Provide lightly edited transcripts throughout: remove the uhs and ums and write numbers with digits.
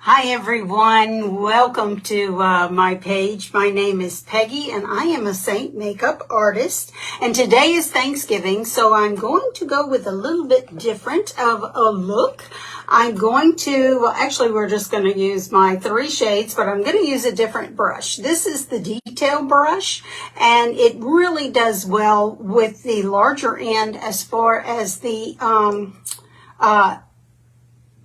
Hi everyone, welcome to my page. My name is Peggy and I am a Seint makeup artist, and today is Thanksgiving, so I'm going to go with a little bit different of a look. I'm going to, well, actually we're just going to use my 3 shades, but I'm going to use a different brush. This is the detail brush, and it really does well with the larger end as far as the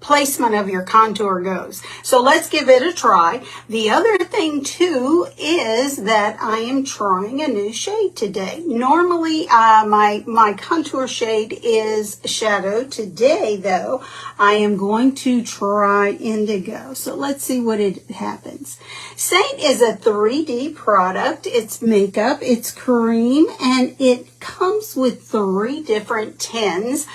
placement of your contour goes. So let's give it a try. The other thing too is that I am trying a new shade today. Normally my contour shade is shadow. Today though, I am going to try indigo. So let's see what it happens. Seint is a 3D product. It's makeup, it's cream, and it comes with 3 different tints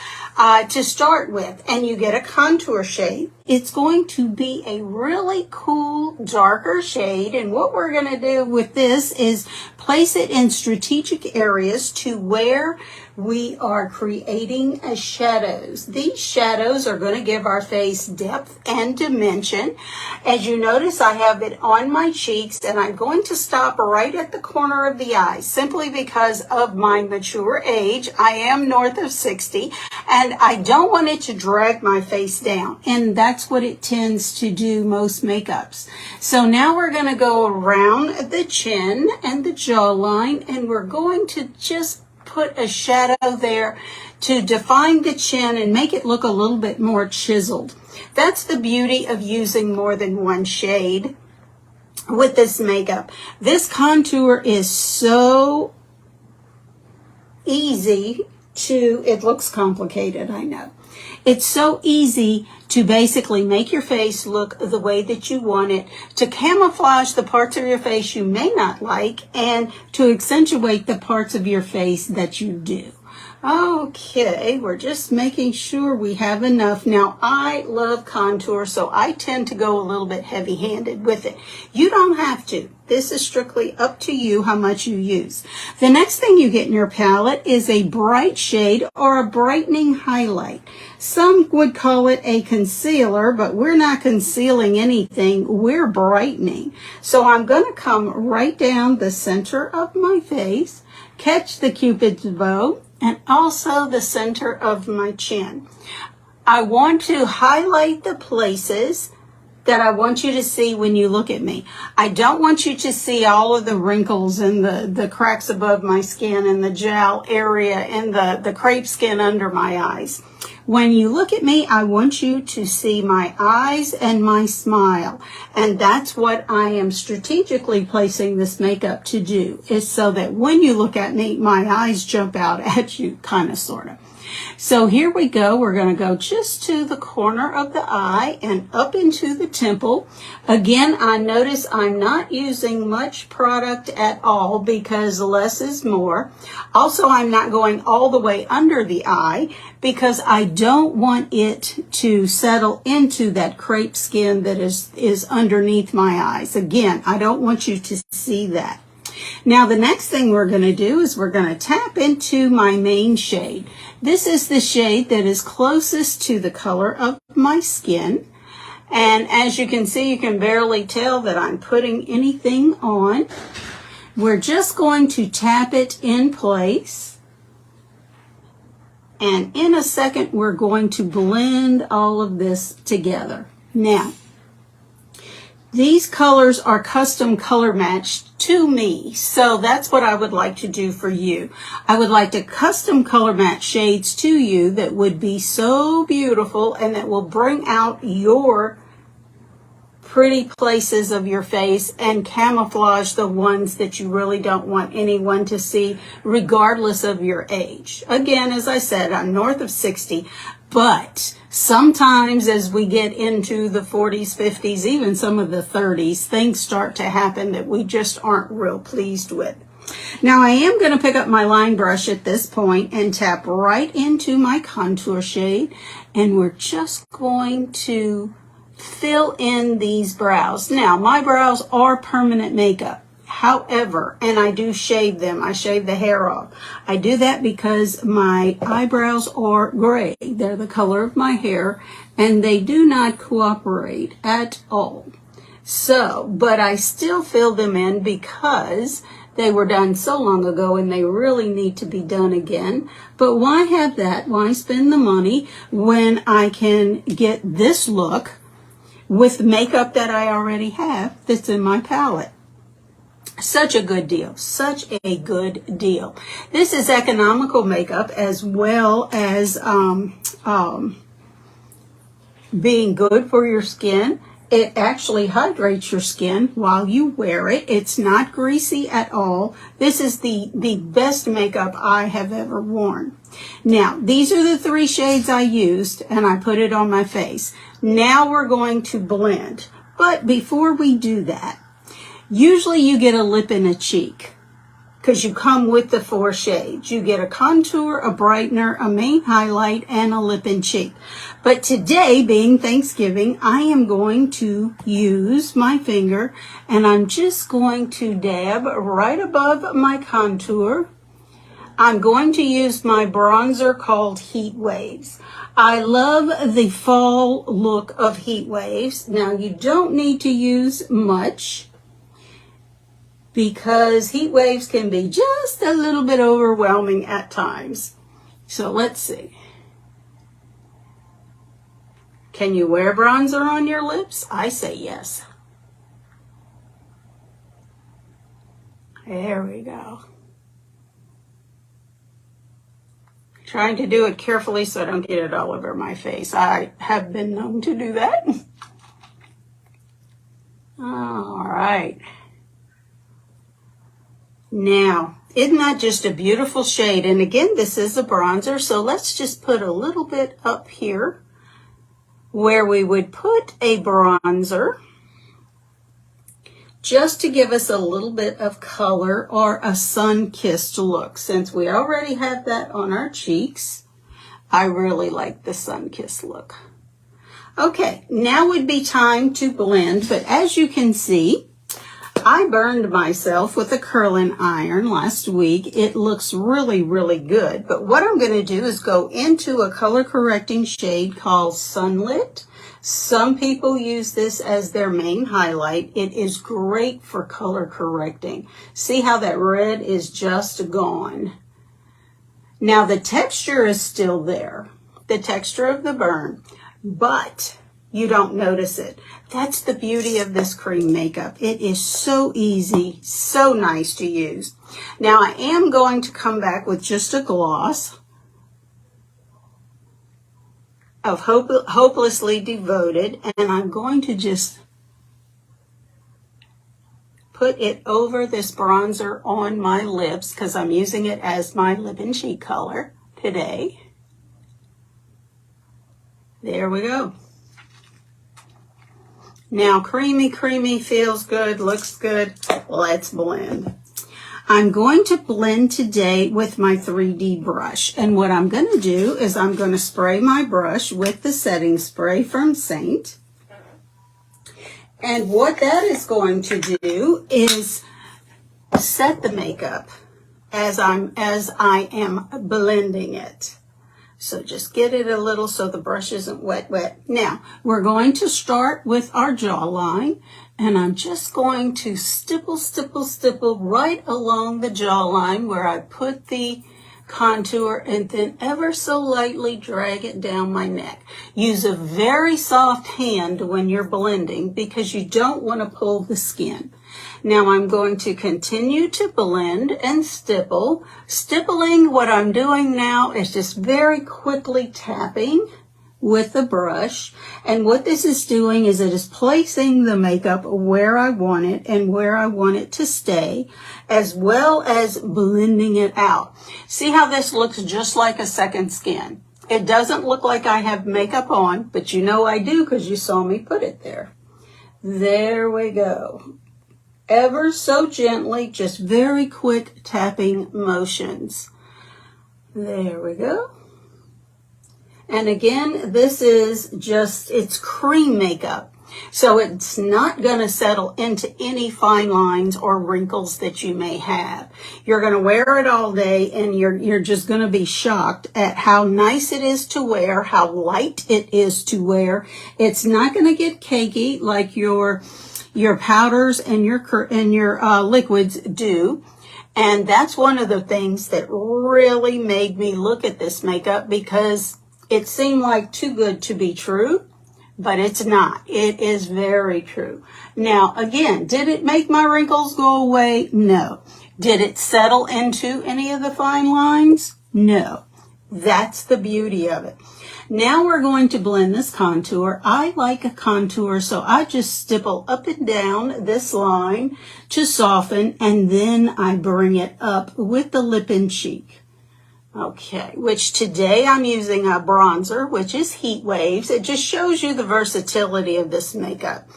to start with, and you get a contour shade. It's going to be a really cool darker shade, and what we're going to do with this is place it in strategic areas to where we are creating shadows. These shadows are going to give our face depth and dimension. As you notice, I have it on my cheeks, and I'm going to stop right at the corner of the eye simply because of my mature age. I am north of 60, and I don't want it to drag my face down, and that's what it tends to do most makeups. So now we're going to go around the chin and the jawline, and we're going to just put a shadow there to define the chin and make it look a little bit more chiseled. That's the beauty of using more than one shade with this makeup. This contour is so easy to, it looks complicated, I know. It's so easy to basically make your face look the way that you want it, to camouflage the parts of your face you may not like, and to accentuate the parts of your face that you do. Okay, we're just making sure we have enough. Now, I love contour, so I tend to go a little bit heavy-handed with it. You don't have to. This is strictly up to you how much you use. The next thing you get in your palette is a bright shade or a brightening highlight. Some would call it a concealer, but we're not concealing anything. We're brightening. So I'm going to come right down the center of my face, catch the Cupid's bow, and also the center of my chin. I want to highlight the places that I want you to see when you look at me. I don't want you to see all of the wrinkles and the cracks above my skin and the jowl area and the crepe skin under my eyes. When you look at me, I want you to see my eyes and my smile. And that's what I am strategically placing this makeup to do, is so that when you look at me, my eyes jump out at you, kind of, sort of. So here we go. We're going to go just to the corner of the eye and up into the temple. Again, I notice I'm not using much product at all because less is more. Also, I'm not going all the way under the eye because I don't want it to settle into that crepe skin that is underneath my eyes. Again, I don't want you to see that. Now, the next thing we're going to do is we're going to tap into my main shade. This is the shade that is closest to the color of my skin. And as you can see, you can barely tell that I'm putting anything on. We're just going to tap it in place. And in a second, we're going to blend all of this together. Now, these colors are custom color matched to me, so that's what I would like to do for you. I would like to custom color match shades to you that would be so beautiful and that will bring out your pretty places of your face and camouflage the ones that you really don't want anyone to see, regardless of your age. Again, as I said, I'm north of 60, but sometimes as we get into the 40s, 50s, even some of the 30s, things start to happen that we just aren't real pleased with. Now, I am going to pick up my line brush at this point and tap right into my contour shade, and we're just going to fill in these brows. Now, my brows are permanent makeup. However, and I do shave them. I shave the hair off. I do that because my eyebrows are gray. They're the color of my hair, and they do not cooperate at all. So, but I still fill them in because they were done so long ago and they really need to be done again. But why have that? Why spend the money when I can get this look with makeup that I already have that's in my palette? Such a good deal. Such a good deal. This is economical makeup as well as being good for your skin. It actually hydrates your skin while you wear it. It's not greasy at all. This is the best makeup I have ever worn. Now, these are the 3 shades I used, and I put it on my face. Now we're going to blend. But before we do that, usually you get a lip and a cheek, because you come with the 4 shades. You get a contour, a brightener, a main highlight, and a lip and cheek. But today, being Thanksgiving, I am going to use my finger, and I'm just going to dab right above my contour. I'm going to use my bronzer called Heat Waves. I love the fall look of Heat Waves. Now, you don't need to use much, because heat waves can be just a little bit overwhelming at times. So let's see. Can you wear bronzer on your lips? I say yes. There we go. Trying to do it carefully so I don't get it all over my face. I have been known to do that. All right. Now, isn't that just a beautiful shade? And again, this is a bronzer, so let's just put a little bit up here where we would put a bronzer just to give us a little bit of color or a sun-kissed look. Since we already have that on our cheeks, I really like the sun-kissed look. Okay, now would be time to blend, but as you can see, I burned myself with a curling iron last week. It looks really, really good. But what I'm going to do is go into a color correcting shade called Sunlit. Some people use this as their main highlight. It is great for color correcting. See how that red is just gone. Now the texture is still there, the texture of the burn, but you don't notice it. That's the beauty of this cream makeup. It is so easy, so nice to use. Now I am going to come back with just a gloss of Hopelessly Devoted, and I'm going to just put it over this bronzer on my lips because I'm using it as my lip and cheek color today. There we go. Now, creamy feels good, looks good. Let's blend. I'm going to blend today with my 3D brush. And what I'm going to do is I'm going to spray my brush with the setting spray from Seint. And what that is going to do is set the makeup as I am blending it. So just get it a little so the brush isn't wet. Now, we're going to start with our jawline, and I'm just going to stipple right along the jawline where I put the contour, and then ever so lightly drag it down my neck. Use a very soft hand when you're blending because you don't want to pull the skin. Now I'm going to continue to blend and stipple. Stippling, what I'm doing now is just very quickly tapping with the brush. And what this is doing is it is placing the makeup where I want it and where I want it to stay, as well as blending it out. See how this looks just like a second skin? It doesn't look like I have makeup on, but you know I do because you saw me put it there. There we go. Ever so gently, just very quick tapping motions. There we go. And again, this is just, it's cream makeup. So it's not going to settle into any fine lines or wrinkles that you may have. You're going to wear it all day, and you're just going to be shocked at how nice it is to wear, how light it is to wear. It's not going to get cakey like your powders and your liquids do. And that's one of the things that really made me look at this makeup, because it seemed like too good to be true, but it's not. It is very true. Now, again, did it make my wrinkles go away? No. Did it settle into any of the fine lines? No. That's the beauty of it. Now we're going to blend this contour. I like a contour, so I just stipple up and down this line to soften, and then I bring it up with the lip and cheek. Okay, which today I'm using a bronzer, which is Heat Waves. It just shows you the versatility of this makeup.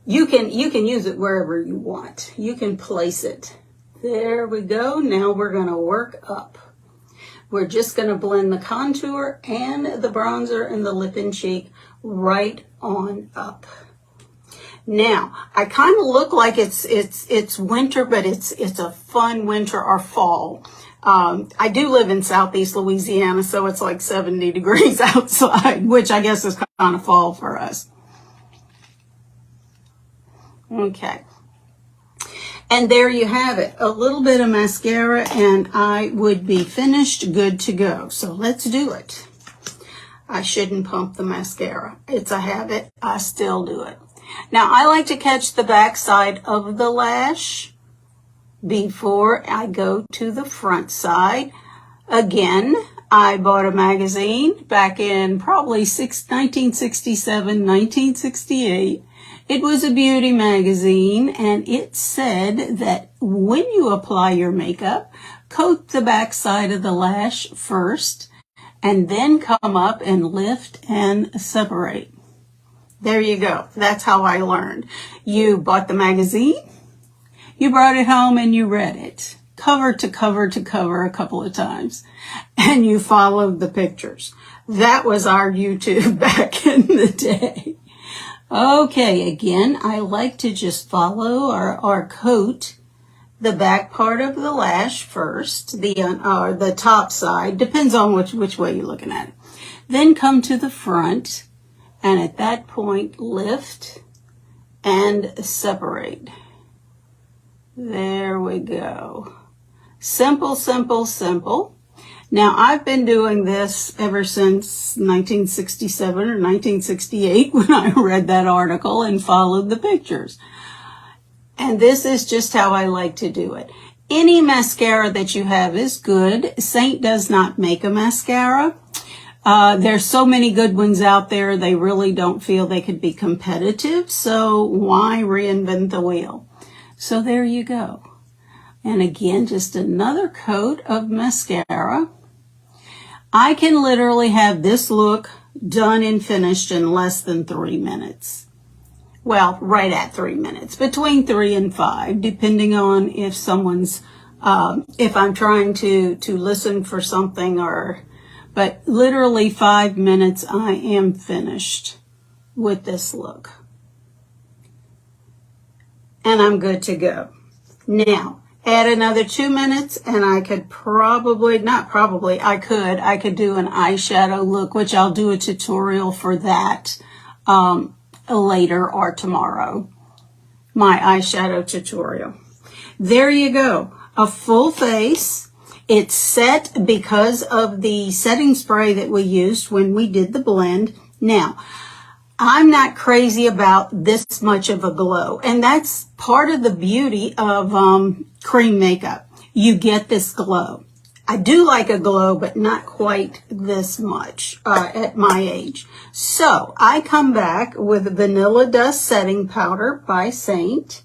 You can use it wherever you want. You can place it. There we go. Now we're going to work up. We're just going to blend the contour and the bronzer and the lip and cheek right on up. Now, I kind of look like it's winter, but it's a fun winter or fall. I do live in Southeast Louisiana, so it's like 70 degrees outside, which I guess is kind of fall for us. Okay. And there you have it, a little bit of mascara, and I would be finished, good to go. So let's do it. I shouldn't pump the mascara. It's a habit. I still do it. Now, I like to catch the back side of the lash before I go to the front side. Again, I bought a magazine back in probably 1967, 1968. It was a beauty magazine, and it said that when you apply your makeup, coat the back side of the lash first, and then come up and lift and separate. There you go. That's how I learned. You bought the magazine, you brought it home, and you read it, cover to cover to cover a couple of times, and you followed the pictures. That was our YouTube back in the day. Okay, again, I like to just follow or coat the back part of the lash first, the top side, depends on which way you're looking at it. Then come to the front, and at that point, lift and separate. There we go. Simple, simple, simple. Now, I've been doing this ever since 1967 or 1968 when I read that article and followed the pictures. And this is just how I like to do it. Any mascara that you have is good. Seint does not make a mascara. There's so many good ones out there, they really don't feel they could be competitive, so why reinvent the wheel? So there you go. And again, just another coat of mascara. I can literally have this look done and finished in less than 3 minutes. Well, right at 3 minutes, between 3 and 5, depending on if someone's, if I'm trying to listen for something but literally 5 minutes, I am finished with this look. And I'm good to go. Now, add another 2 minutes, and I could I could do an eyeshadow look, which I'll do a tutorial for that later or tomorrow. My eyeshadow tutorial. There you go. A full face. It's set because of the setting spray that we used when we did the blend. Now, I'm not crazy about this much of a glow, and that's part of the beauty of cream makeup. You get this glow. I do like a glow, but not quite this much at my age. So I come back with Vanilla Dust Setting Powder by Seint,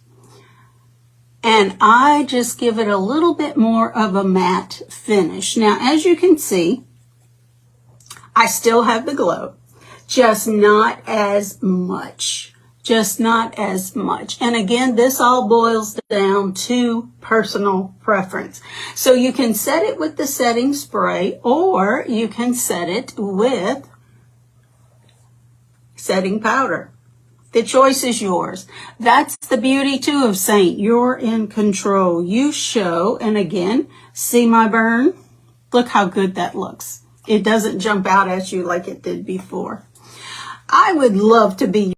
and I just give it a little bit more of a matte finish. Now, as you can see, I still have the glow. Just not as much. Just not as much. And again, this all boils down to personal preference. So you can set it with the setting spray, or you can set it with setting powder. The choice is yours. That's the beauty too of Seint. You're in control. You show, and again, see my burn? Look how good that looks. It doesn't jump out at you like it did before. I would love to be